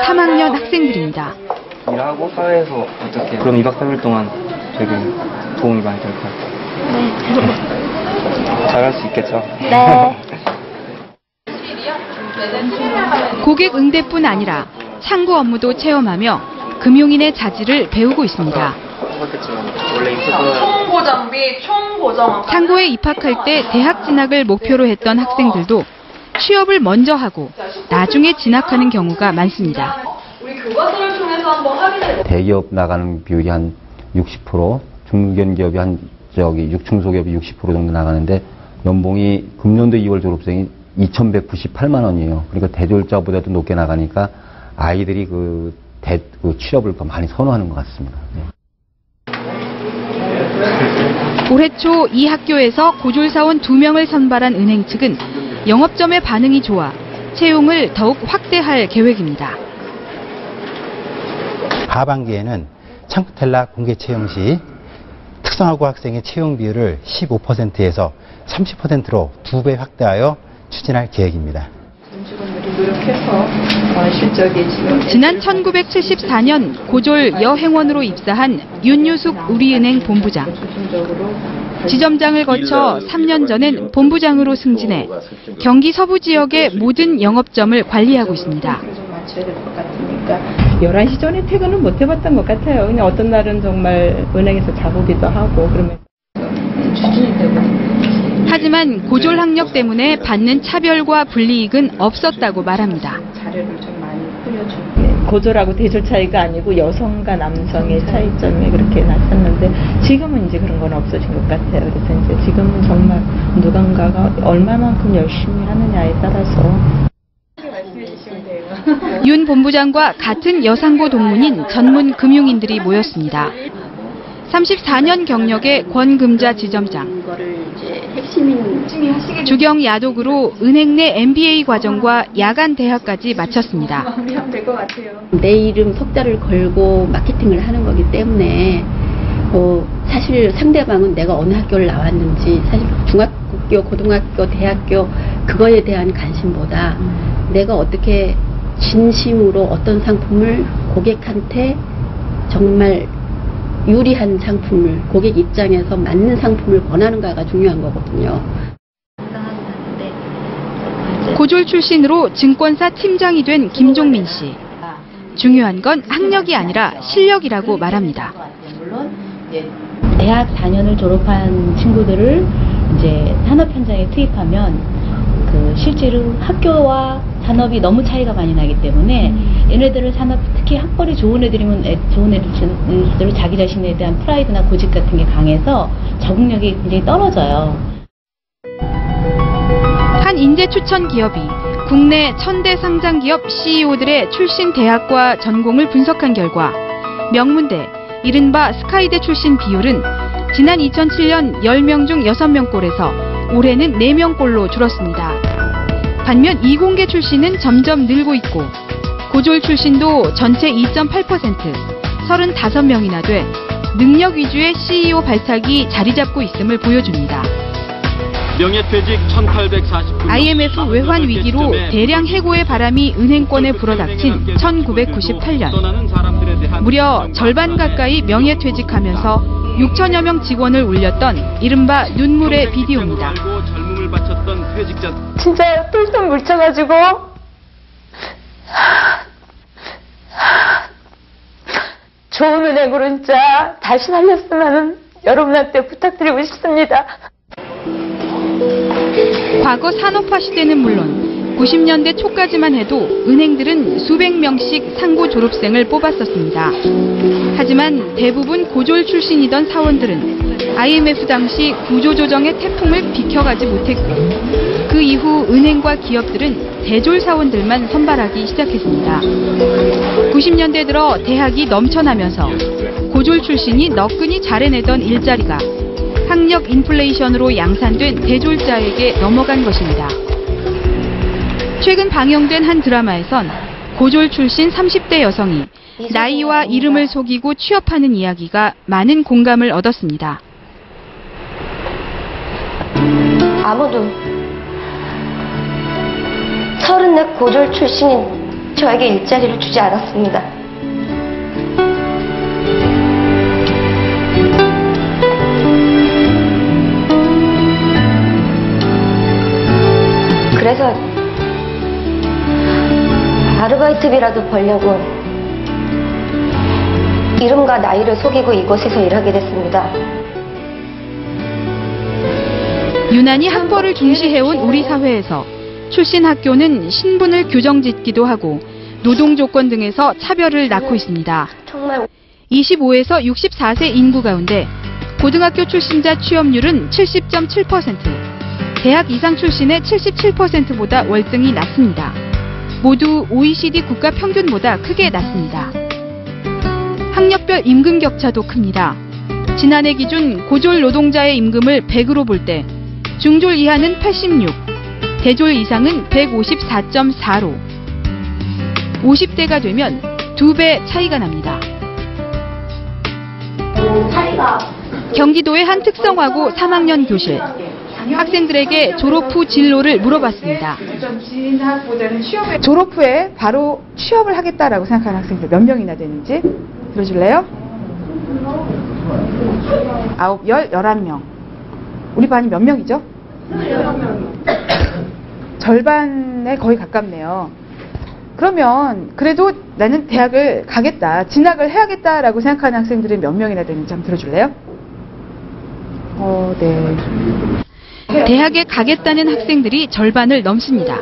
3학년 학생들입니다. 일하고 사회에서 어떻게 그럼 2박 3일 동안 되게 도움이 많이 될 것 같아요. 네. 잘할 수 있겠죠? 네. 고객 응대뿐 아니라 창구 업무도 체험하며 금융인의 자질을 배우고 있습니다. 총고장비, 총고정. 상고에 입학할 때 대학 진학을 목표로 했던 학생들도 취업을 먼저 하고 나중에 진학하는 경우가 많습니다. 우리 교과서를 통해서 한번 확인해. 대기업 나가는 비율이 한 60%, 중견기업이 중소기업이 60% 정도 나가는데 연봉이 금년도 2월 졸업생이 2,198만 원이에요. 그러니까 대졸자보다도 높게 나가니까 아이들이 그 취업을 더 많이 선호하는 것 같습니다. 올해 초 이 학교에서 고졸사원 2명을 선발한 은행 측은 영업점의 반응이 좋아 채용을 더욱 확대할 계획입니다. 하반기에는 창구텔라 공개 채용 시 특성화고 학생의 채용 비율을 15%에서 30%로 2배 확대하여 추진할 계획입니다. 지난 1974년 고졸 여행원으로 입사한 윤유숙 우리은행 본부장. 지점장을 거쳐 3년 전엔 본부장으로 승진해 경기 서부 지역의 모든 영업점을 관리하고 있습니다. 11시 전에 퇴근은 못 해봤던 것 같아요. 그냥 어떤 날은 정말 은행에서 자보기도 하고 그러면. 하지만 고졸 학력 때문에 받는 차별과 불이익은 없었다고 말합니다. 자료를 좀 많이 뿌려주고 고졸하고 대졸 차이가 아니고 여성과 남성의 차이점이 그렇게 나타났는데 지금은 이제 그런 건 없어진 것 같아요. 그래서 이제 지금은 정말 누군가가 얼마만큼 열심히 하느냐에 따라서. 윤 본부장과 같은 여상고 동문인 전문 금융인들이 모였습니다. 34년 경력의 권금자 지점장. 주경 야독으로 은행 내 MBA 과정과 야간 대학까지 마쳤습니다. 내 이름 석자를 걸고 마케팅을 하는 거기 때문에 사실 상대방은 내가 어느 학교를 나왔는지 사실 중학교, 고등학교, 대학교 그거에 대한 관심보다 내가 어떻게 진심으로 어떤 상품을 고객한테 정말 유리한 상품을 고객 입장에서 맞는 상품을 권하는가가 중요한 거거든요. 고졸 출신으로 증권사 팀장이 된 김종민 씨. 중요한 건 학력이 아니라 실력이라고 말합니다. 물론 대학 4년을 졸업한 친구들을 이제 산업 현장에 투입하면 실제로 학교와 산업이 너무 차이가 많이 나기 때문에 얘네들을 특히 학벌이 좋은 애들이면 좋은 애들 자기 자신에 대한 프라이드나 고집 같은 게 강해서 적응력이 굉장히 떨어져요. 한 인재 추천 기업이 국내 1000대 상장 기업 CEO들의 출신 대학과 전공을 분석한 결과 명문대, 이른바 스카이대 출신 비율은 지난 2007년 10명 중 6명꼴에서 올해는 4명꼴로 줄었습니다. 반면 이공계 출신은 점점 늘고 있고 고졸 출신도 전체 2.8%, 35명이나 돼 능력 위주의 CEO 발탁이 자리 잡고 있음을 보여줍니다. 명예퇴직 1849년 IMF 외환 위기로 대량 해고의 바람이 은행권에 불어닥친 1998년. 무려 절반 가까이 명예퇴직하면서 6천여 명 직원을 울렸던 이른바 눈물의 비디오입니다. 진짜 똘똘 뭉쳐가지고 좋은 은행으로 진짜 다시 살렸으면 여러분한테 부탁드리고 싶습니다. 과거 산업화 시대는 물론 90년대 초까지만 해도 은행들은 수백 명씩 상고 졸업생을 뽑았었습니다. 하지만 대부분 고졸 출신이던 사원들은 IMF 당시 구조조정의 태풍을 비켜가지 못했고 그 이후 은행과 기업들은 대졸 사원들만 선발하기 시작했습니다. 90년대 들어 대학이 넘쳐나면서 고졸 출신이 너끈히 잘해내던 일자리가 학력 인플레이션으로 양산된 대졸자에게 넘어간 것입니다. 최근 방영된 한 드라마에선 고졸 출신 30대 여성이 나이와 이름을 속이고 취업하는 이야기가 많은 공감을 얻었습니다. 아무도 34 고졸 출신인 저에게 일자리를 주지 않았습니다. 그래서 아르바이트비라도 벌려고 이름과 나이를 속이고 이곳에서 일하게 됐습니다. 유난히 학벌을 중시해온 우리 사회에서 출신 학교는 신분을 규정짓기도 하고 노동 조건 등에서 차별을 낳고 있습니다. 25에서 64세 인구 가운데 고등학교 출신자 취업률은 70.7%, 대학 이상 출신의 77%보다 월등히 낮습니다. 모두 OECD 국가 평균보다 크게 낮습니다. 학력별 임금 격차도 큽니다. 지난해 기준 고졸 노동자의 임금을 100으로 볼 때 중졸 이하는 86, 대졸 이상은 154.4로 50대가 되면 2배 차이가 납니다. 경기도의 한 특성화고 3학년 교실. 학생들에게 졸업 후 진로를 물어봤습니다. 졸업 후에 바로 취업을 하겠다라고 생각하는 학생들 몇 명이나 되는지 들어줄래요? 9, 10, 11명. 우리 반이 몇 명이죠? 절반에 거의 가깝네요. 그러면 그래도 나는 대학을 가겠다, 진학을 해야겠다라고 생각하는 학생들은 몇 명이나 되는지 한번 들어줄래요? 네. 대학에 가겠다는 학생들이 절반을 넘습니다.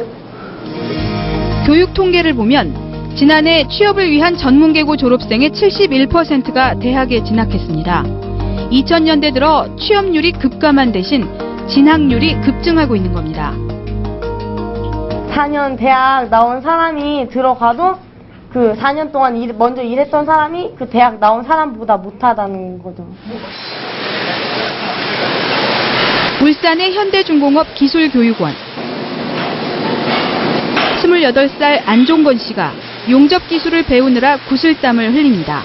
교육 통계를 보면 지난해 취업을 위한 전문계고 졸업생의 71%가 대학에 진학했습니다. 2000년대 들어 취업률이 급감한 대신 진학률이 급증하고 있는 겁니다. 4년 대학 나온 사람이 들어가도 그 4년 동안 먼저 일했던 사람이 그 대학 나온 사람보다 못하다는 거죠. 울산의 현대중공업 기술교육원. 28살 안종건 씨가 용접 기술을 배우느라 구슬땀을 흘립니다.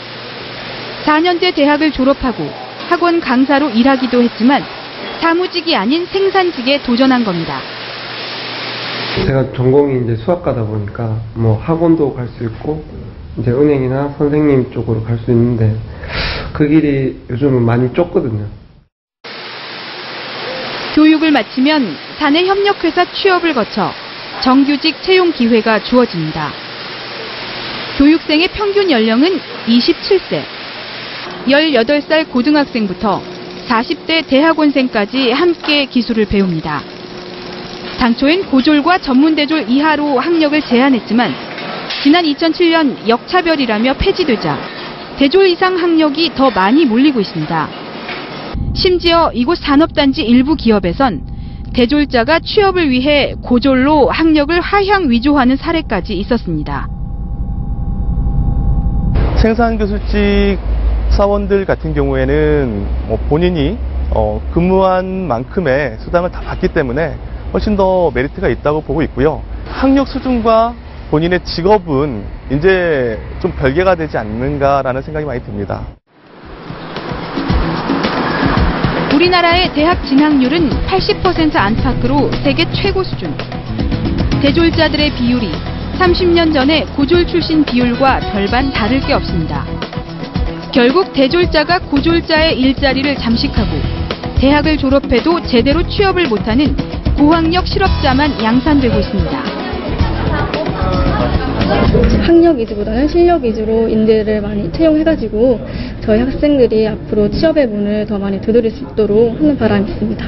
4년제 대학을 졸업하고 학원 강사로 일하기도 했지만 사무직이 아닌 생산직에 도전한 겁니다. 제가 전공이 이제 수학과다 보니까 뭐 학원도 갈 수 있고 이제 은행이나 선생님 쪽으로 갈 수 있는데 그 길이 요즘은 많이 좁거든요. 교육을 마치면 사내 협력회사 취업을 거쳐 정규직 채용 기회가 주어집니다. 교육생의 평균 연령은 27세. 18살 고등학생부터 40대 대학원생까지 함께 기술을 배웁니다. 당초엔 고졸과 전문대졸 이하로 학력을 제한했지만 지난 2007년 역차별이라며 폐지되자 대졸 이상 학력이 더 많이 몰리고 있습니다. 심지어 이곳 산업단지 일부 기업에선 대졸자가 취업을 위해 고졸로 학력을 하향 위조하는 사례까지 있었습니다. 생산교수직 사원들 같은 경우에는 본인이 근무한 만큼의 수당을 다 받기 때문에 훨씬 더 메리트가 있다고 보고 있고요. 학력 수준과 본인의 직업은 이제 좀 별개가 되지 않는가라는 생각이 많이 듭니다. 우리나라의 대학 진학률은 80% 안팎으로 세계 최고 수준. 대졸자들의 비율이 30년 전의 고졸 출신 비율과 별반 다를 게 없습니다. 결국 대졸자가 고졸자의 일자리를 잠식하고 대학을 졸업해도 제대로 취업을 못하는 고학력 실업자만 양산되고 있습니다. 학력 위주보다는 실력 위주로 인재를 많이 채용해가지고 저희 학생들이 앞으로 취업의 문을 더 많이 두드릴 수 있도록 하는 바람이 있습니다.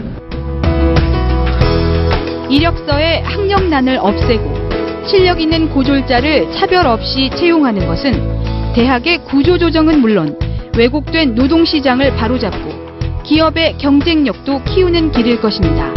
이력서의 학력난을 없애고 실력 있는 고졸자를 차별 없이 채용하는 것은 대학의 구조조정은 물론 왜곡된 노동시장을 바로잡고 기업의 경쟁력도 키우는 길일 것입니다.